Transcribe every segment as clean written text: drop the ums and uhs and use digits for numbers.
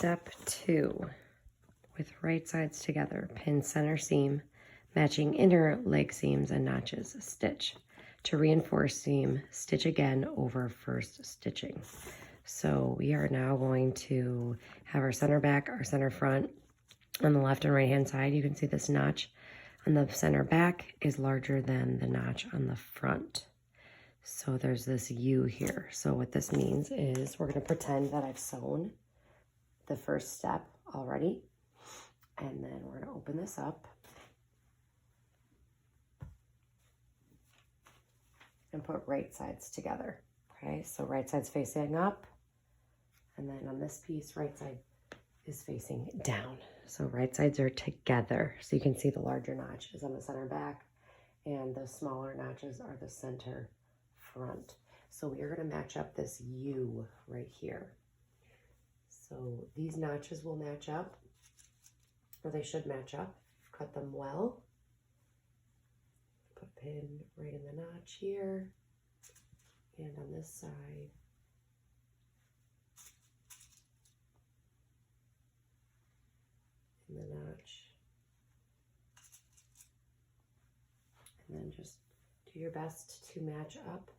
Step 2, with right sides together, pin center seam, matching inner leg seams and notches, stitch. To reinforce seam, stitch again over first stitching. So we are now going to have our center back, our center front. On the left and right hand side, you can see this notch on the center back is larger than the notch on the front. So there's this U here. So what this means is we're going to pretend that I've sewn the first step already. And then we're going to open this up and put right sides together. Okay, so right side's facing up. And then on this piece, right side is facing down. So right sides are together. So you can see the larger notch is on the center back and the smaller notches are the center front. So we are going to match up this U right here. So these notches will match up, or they should match up. Cut them well. Put pin right in the notch here and on this side. In the notch, and then just do your best to match up.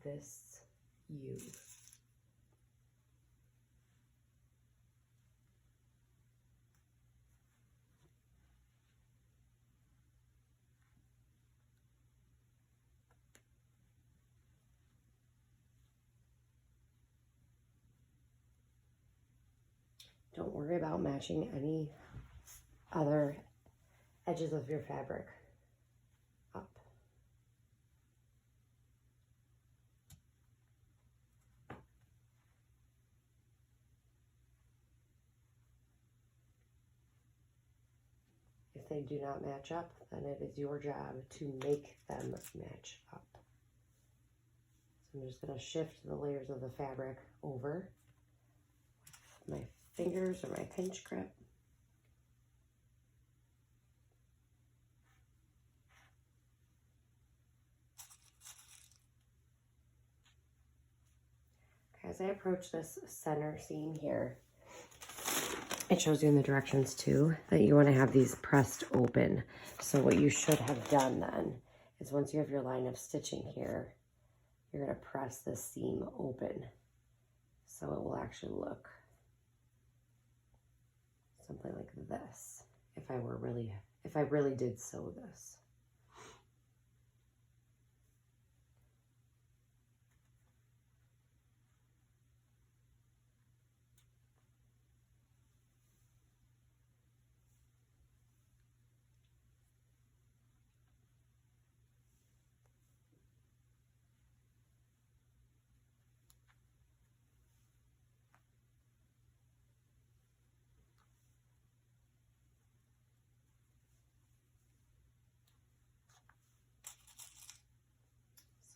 This U. Don't worry about matching any other edges of your fabric up. If they do not match up, then it is your job to make them match up. So I'm just going to shift the layers of the fabric over with my fingers or my pinch grip. Okay, as I approach this center seam here, it shows you in the directions too that you want to have these pressed open. So what you should have done then is once you have your line of stitching here, you're going to press this seam open. So it will actually look something like this if I really did sew this.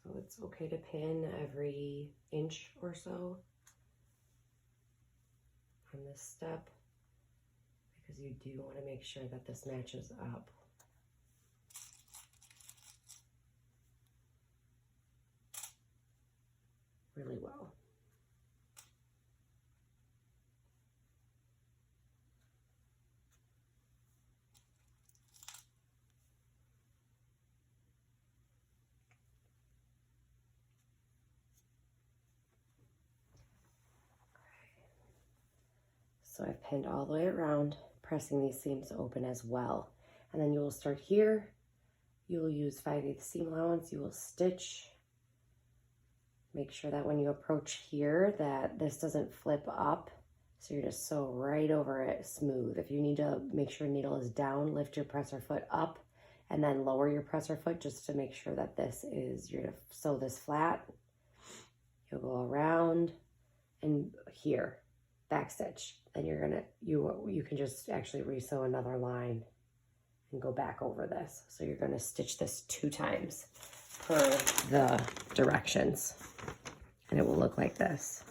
So it's okay to pin every inch or so on this step because you do want to make sure that this matches up. Really well. So I've pinned all the way around, pressing these seams open as well. And then you will start here. You will use 5/8 seam allowance. You will stitch. Make sure that when you approach here that this doesn't flip up. So you're just sew right over it smooth. If you need to make sure needle is down, lift your presser foot up and then lower your presser foot just to make sure that this is, you're gonna sew this flat. You'll go around and here, back stitch. Then you're gonna, you can just actually re-sew another line and go back over this. So you're gonna stitch this 2 times per the directions and it will look like this.